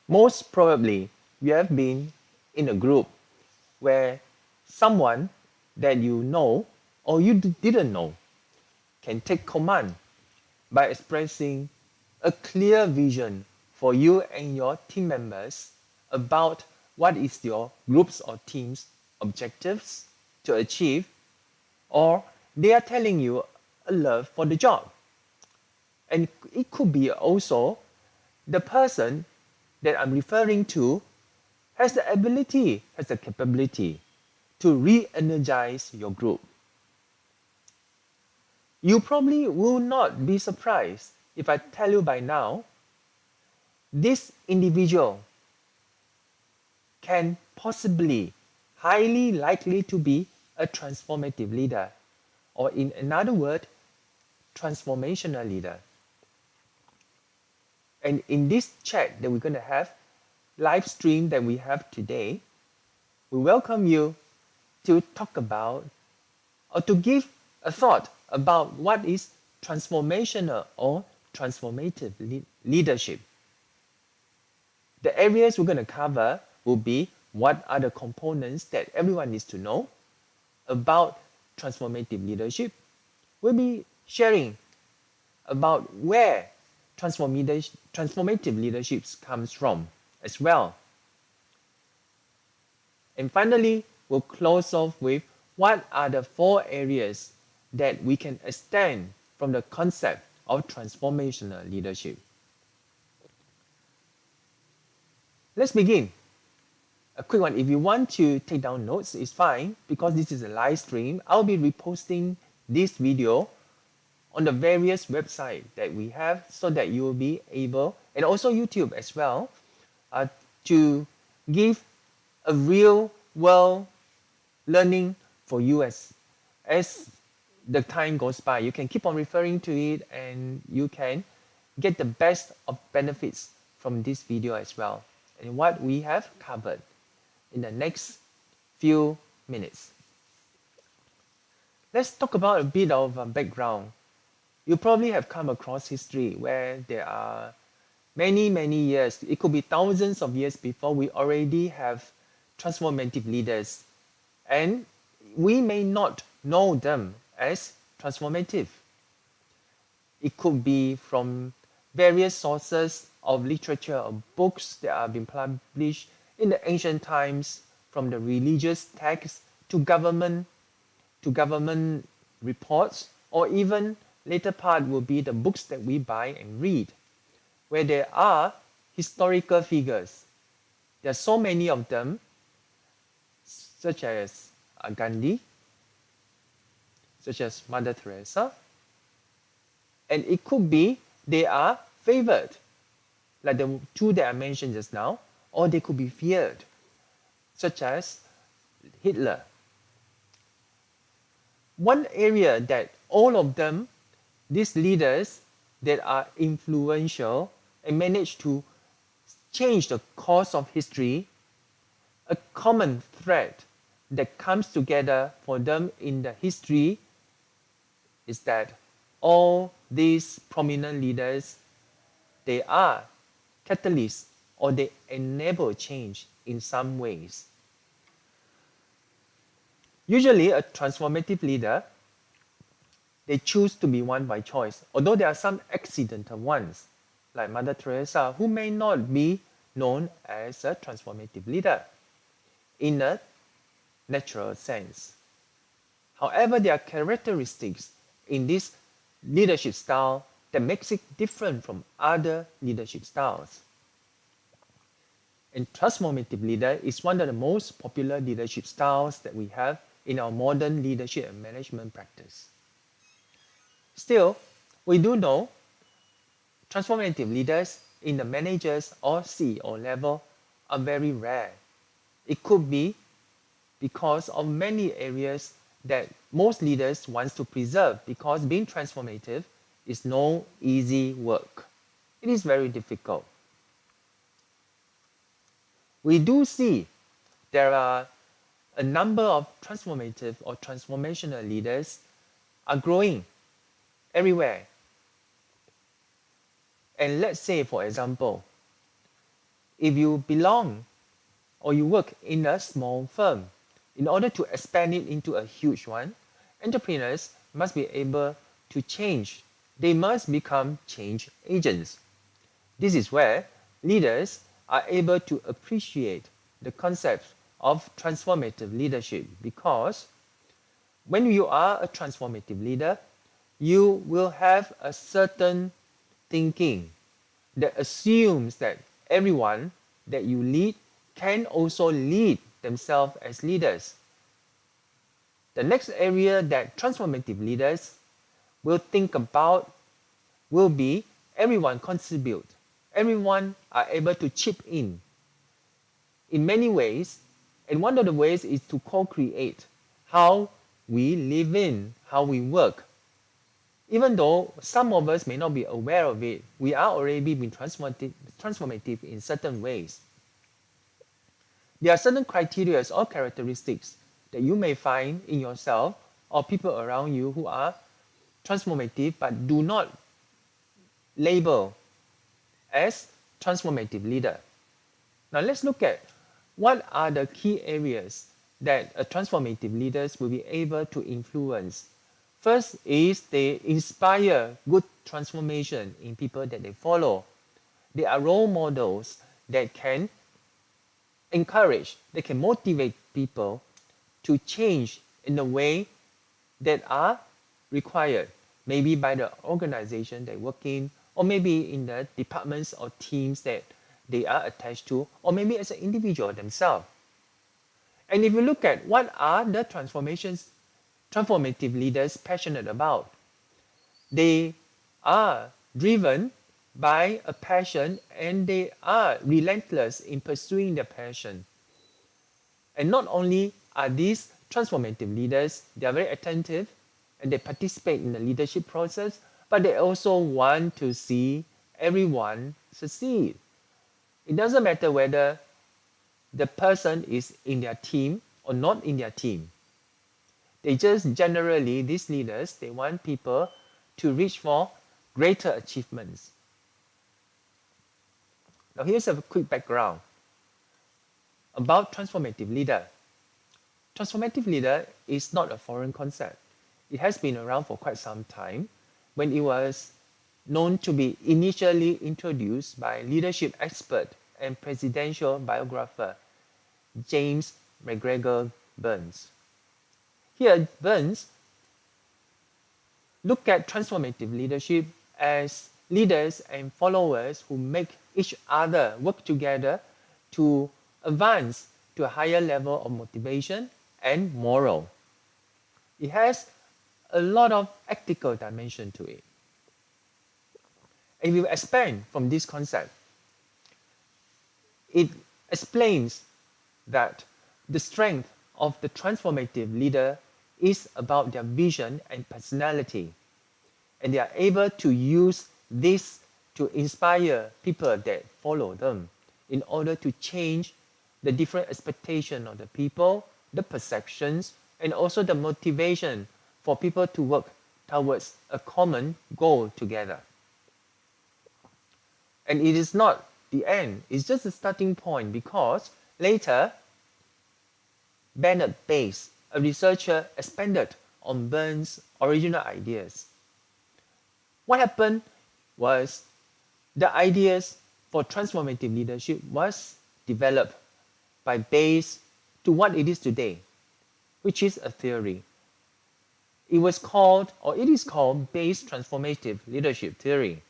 Most probably, you have been in a group where someone that you know or you didn't know can take command by expressing a clear vision for you and your team members about what is your group's or team's objectives to achieve, or they are telling you a love for the job. And it could be also the person that I'm referring to has the ability, has the capability to re-energize your group. You probably will not be surprised if I tell you by now, this individual can possibly, highly likely to be a transformative leader, or in another word, transformational leader. And in this chat that we're going to have, live stream that we have today, we welcome you to talk about or to give a thought about what is transformational or transformative leadership. The areas we're going to cover will be what are the components that everyone needs to know about transformative leadership. We'll be sharing about where transformative leadership comes from as well. And finally, we'll close off with what are the 4 areas that we can extend from the concept of transformational leadership. Let's begin. A quick one, if you want to take down notes, it's fine, because this is a live stream. I'll be reposting this video on the various websites that we have, so that you will be able, and also YouTube as well, to give a real world learning for you as the time goes by. You can keep on referring to it, and you can get the best of benefits from this video as well, and what we have covered in the next few minutes. Let's talk about a bit of background. You probably have come across history where there are many years, it could be thousands of years before, we already have transformative leaders, and we may not know them as transformative. It could be from various sources of literature or books that have been published in the ancient times, from the religious texts to government reports, or even later part will be the books that we buy and read, where there are historical figures. There are so many of them, such as Gandhi, such as Mother Teresa, and it could be they are favored, like the 2 that I mentioned just now, or they could be feared. such as Hitler. One area that all of them, these leaders that are influential and manage to change the course of history, a common thread that comes together for them in the history is that all these prominent leaders, they are catalysts or they enable change in some ways. Usually a transformative leader, they choose to be one by choice, although there are some accidental ones, like Mother Teresa, who may not be known as a transformative leader in a natural sense. However, there are characteristics in this leadership style that makes it different from other leadership styles. And transformative leader is one of the most popular leadership styles that we have in our modern leadership and management practice. Still, we do know transformative leaders in the managers or CEO level are very rare. It could be because of many areas that most leaders want to preserve, because being transformative is no easy work. It is very difficult. We do see there are a number of transformative or transformational leaders are growing everywhere. And let's say, for example, if you belong or you work in a small firm, in order to expand it into a huge one, entrepreneurs must be able to change. They must become change agents. This is where leaders are able to appreciate the concept of transformative leadership, because when you are a transformative leader, you will have a certain thinking that assumes that everyone that you lead can also lead themselves as leaders. The next area that transformative leaders will think about will be everyone contribute. Everyone are able to chip in many ways, and one of the ways is to co-create how we live in, how we work. Even though some of us may not be aware of it, we are already being transformative in certain ways. There are certain criteria or characteristics that you may find in yourself or people around you who are transformative but do not label as transformative leader. Now let's look at what are the key areas that a transformative leaders will be able to influence. First is they inspire good transformation in people that they follow. They are role models that can encourage, they can motivate people to change in the way that are required, maybe by the organization they work in, or maybe in the departments or teams that they are attached to, or maybe as an individual themselves. And if you look at what are the transformative leaders passionate about, they are driven by a passion and they are relentless in pursuing their passion. And not only are these transformative leaders, they are very attentive and they participate in the leadership process, but they also want to see everyone succeed. It doesn't matter whether the person is in their team or not in their team. They just generally, these leaders, they want people to reach for greater achievements. Now here's a quick background about transformative leader. Transformative leader is not a foreign concept. It has been around for quite some time, when it was known to be initially introduced by leadership expert and presidential biographer James McGregor Burns. Here, Burns looked at transformative leadership as leaders and followers who make each other work together to advance to a higher level of motivation and moral. It has a lot of ethical dimension to it. And we will expand from this concept. It explains that The strength of the transformative leader is about their vision and personality, and they are able to use this to inspire people that follow them in order to change the different expectations of the people, the perceptions, and also the motivation for people to work towards a common goal together. And it is not the end, it's just a starting point, because later Bernard Bates, a researcher, expanded on Burns' original ideas. What happened was the ideas for transformative leadership was developed by Bates to what it is today, which is a theory. It is called Bates Transformative Leadership Theory.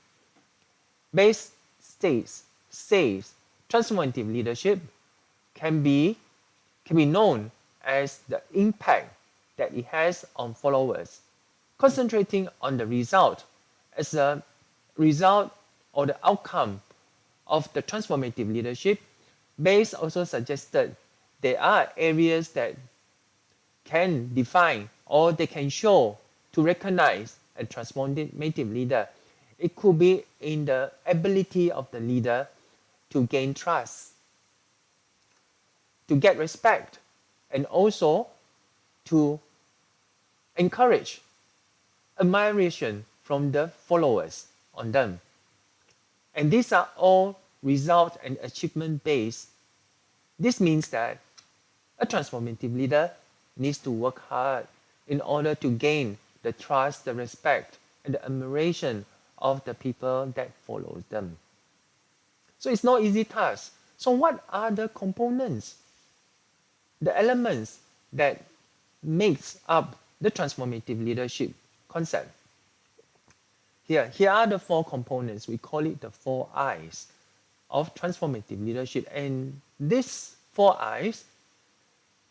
Bates says transformative leadership can be known as the impact that it has on followers, concentrating on the result as a result or the outcome of the transformative leadership. Bates also suggested there are areas that can define or they can show to recognize a transformative leader. It could be in the ability of the leader to gain trust, to get respect, and also to encourage admiration from the followers on them. And these are all result and achievement based. This means that a transformative leader needs to work hard in order to gain the trust, the respect, and the admiration of the people that follow them. So it's not easy task. So what are the components, the elements that makes up the transformative leadership concept? Here are the 4 components. We call it the 4 I's of transformative leadership. And this 4 I's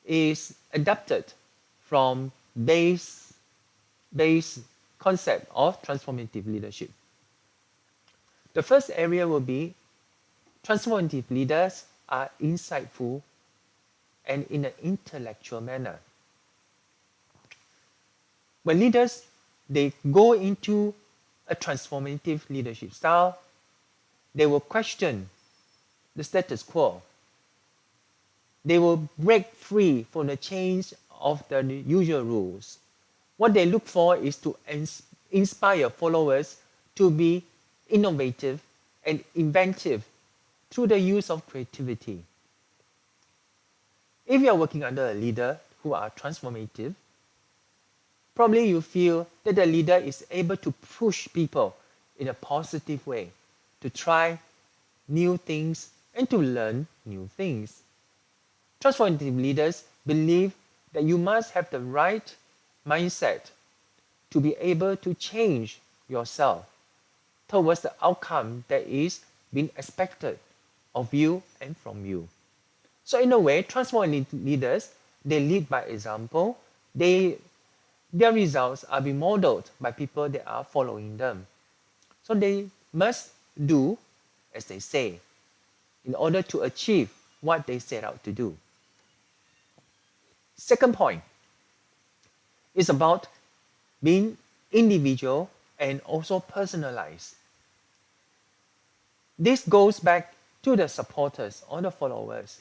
is adapted from Bates' concept of transformative leadership. The first area will be transformative leaders are insightful and in an intellectual manner. When leaders, they go into a transformative leadership style, they will question the status quo. They will break free from the chains of the usual rules. What they look for is to inspire followers to be innovative and inventive through the use of creativity. If you are working under a leader who are transformative, probably you feel that the leader is able to push people in a positive way, to try new things and to learn new things. Transformative leaders believe that you must have the right mindset to be able to change yourself towards the outcome that is being expected of you and from you. So in a way, transformative leaders, they lead by example. Their results are being modeled by people that are following them. So they must do as they say in order to achieve what they set out to do. Second point is about being individual and also personalized. This goes back to the supporters or the followers.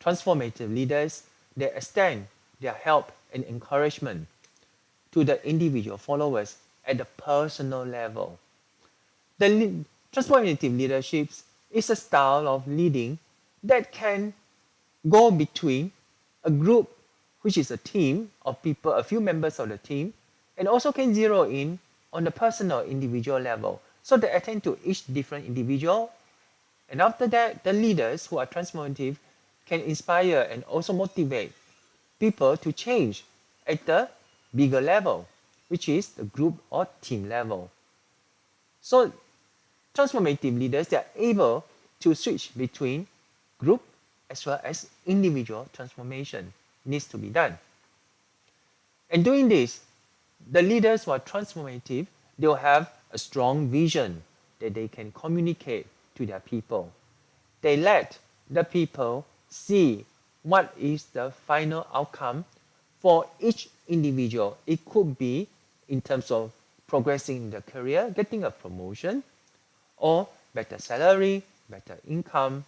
Transformative leaders, they extend their help and encouragement to the individual followers at the personal level. The transformative leadership is a style of leading that can go between a group, which is a team of people, a few members of the team, and also can zero in on the personal individual level. So they attend to each different individual. And after that, the leaders who are transformative can inspire and also motivate people to change at the bigger level, which is the group or team level. So transformative leaders, they are able to switch between group as well as individual transformation needs to be done. And doing this, the leaders who are transformative, they'll have a strong vision that they can communicate to their people. They let the people see what is the final outcome for each individual. It could be in terms of progressing in the career, getting a promotion, or better salary, better income.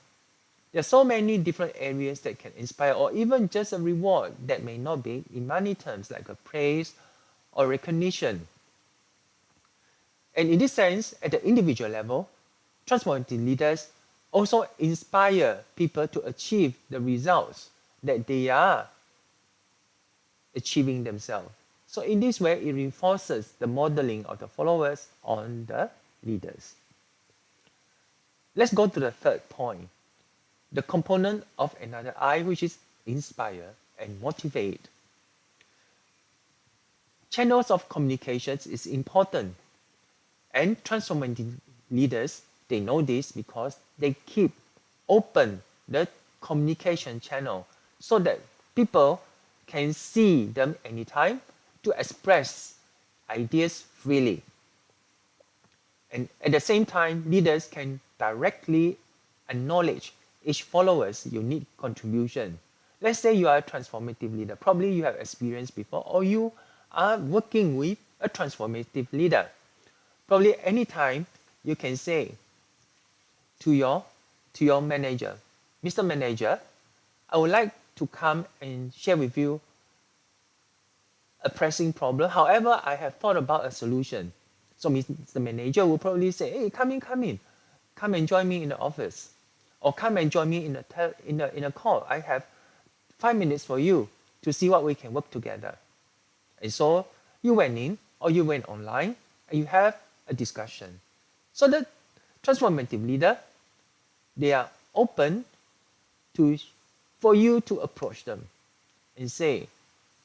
There are so many different areas that can inspire, or even just a reward that may not be in money terms, like a praise or recognition. And in this sense, at the individual level, transformative leaders also inspire people to achieve the results that they are achieving themselves. So in this way, it reinforces the modeling of the followers on the leaders. Let's go to the third point, the component of another I, which is inspire and motivate. Channels of communications is important, and transformative leaders, they know this because they keep open the communication channel so that people can see them anytime to express ideas freely. And at the same time, leaders can directly acknowledge each follower's unique contribution. Let's say you are a transformative leader. Probably you have experienced before, or you are working with a transformative leader. Probably anytime you can say to your manager, Mr. Manager, I would like to come and share with you a pressing problem. However, I have thought about a solution. So Mr. Manager will probably say, hey, come in. Come and join me in the office. Or come and join me in a call. I have 5 minutes for you to see what we can work together. And so you went in or you went online and you have a discussion. So the transformative leader, they are open for you to approach them and say,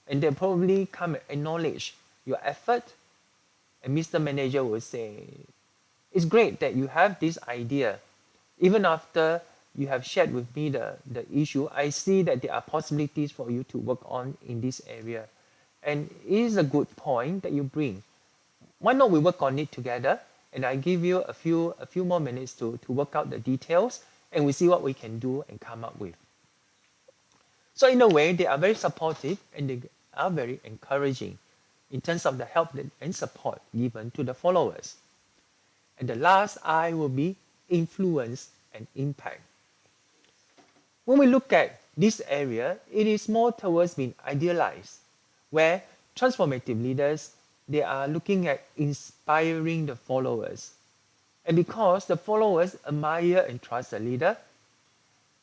and they'll probably come and acknowledge your effort. And Mr. Manager will say, it's great that you have this idea. Even after you have shared with me the issue, I see that there are possibilities for you to work on in this area. And it is a good point that you bring. Why not we work on it together? And I give you a few more minutes to work out the details, and we see what we can do and come up with. So in a way, they are very supportive and they are very encouraging in terms of the help and support given to the followers. And the last I will be influence and impact. When we look at this area, it is more towards being idealized, where transformative leaders, they are looking at inspiring the followers. And because the followers admire and trust the leader,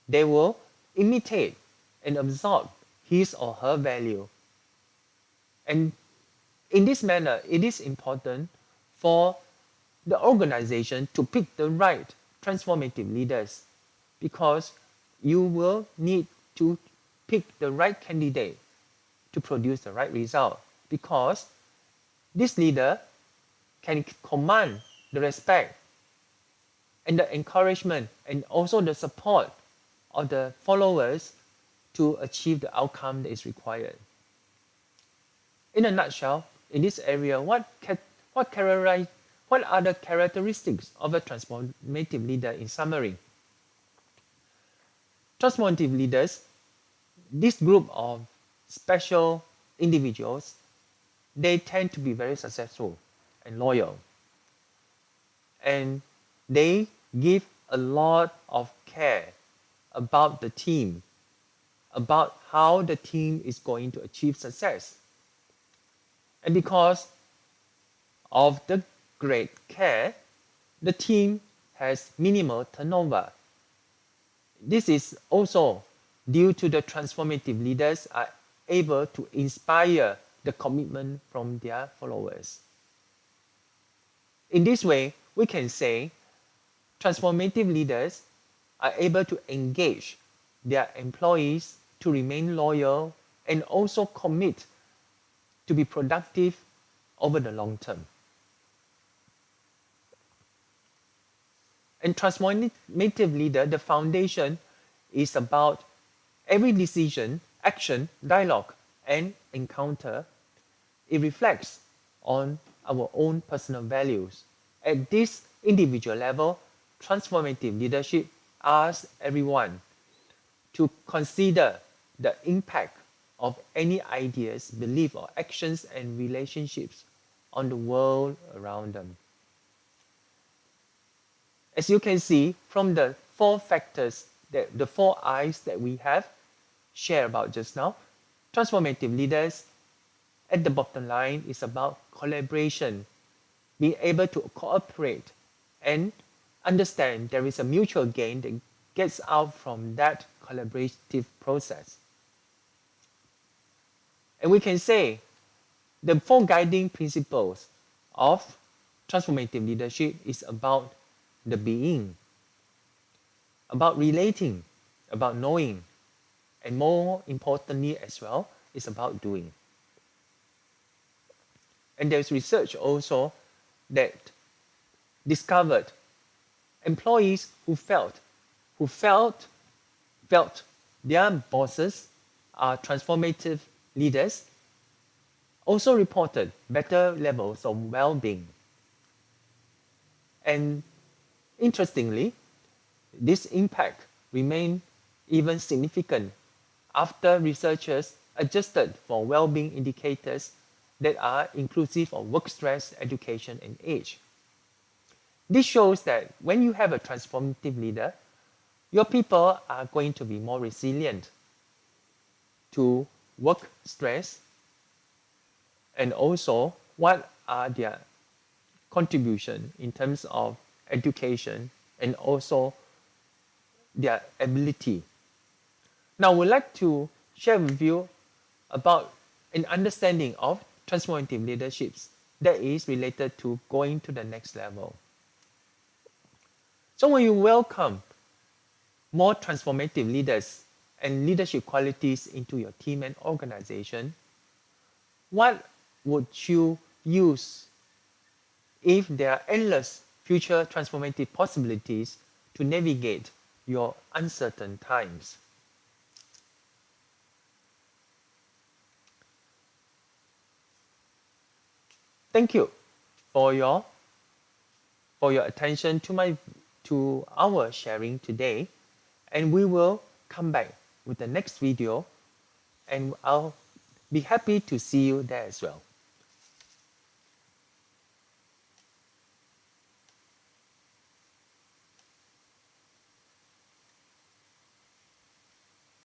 they will imitate and absorb his or her value. And in this manner, it is important for the organization to pick the right transformative leaders, because you will need to pick the right candidate to produce the right result, because this leader can command the respect and the encouragement and also the support of the followers to achieve the outcome that is required. In a nutshell, in this area, what are the characteristics of a transformative leader in summary? Transformative leaders, this group of special individuals, they tend to be very successful and loyal. And they give a lot of care about the team, about how the team is going to achieve success. And because of the great care, the team has minimal turnover. This is also due to the transformative leaders are able to inspire the commitment from their followers. In this way, we can say transformative leaders are able to engage their employees to remain loyal and also commit to be productive over the long term. And transformative leader, the foundation is about every decision, action, dialogue, and encounter. It reflects on our own personal values. At this individual level, transformative leadership asks everyone to consider the impact of any ideas, beliefs, or actions and relationships on the world around them. As you can see from the four factors, the four I's that we have shared about just now, transformative leaders at the bottom line is about collaboration, being able to cooperate and understand there is a mutual gain that gets out from that collaborative process. And we can say the four guiding principles of transformative leadership is about the being, about relating, about knowing, and more importantly as well, it's about doing. And there's research also that discovered employees who felt their bosses are transformative leaders also reported better levels of well-being. And interestingly, this impact remained even significant after researchers adjusted for well-being indicators that are inclusive of work stress, education, and age. This shows that when you have a transformative leader, your people are going to be more resilient to work stress, and also what are their contribution in terms of education and also their ability. Now, we'd like to share with you about an understanding of transformative leaderships that is related to going to the next level. So when you welcome more transformative leaders and leadership qualities into your team and organization, what would you use if there are endless future transformative possibilities to navigate your uncertain times? Thank you for your attention to our sharing today, and we will come back with the next video, and I'll be happy to see you there as well.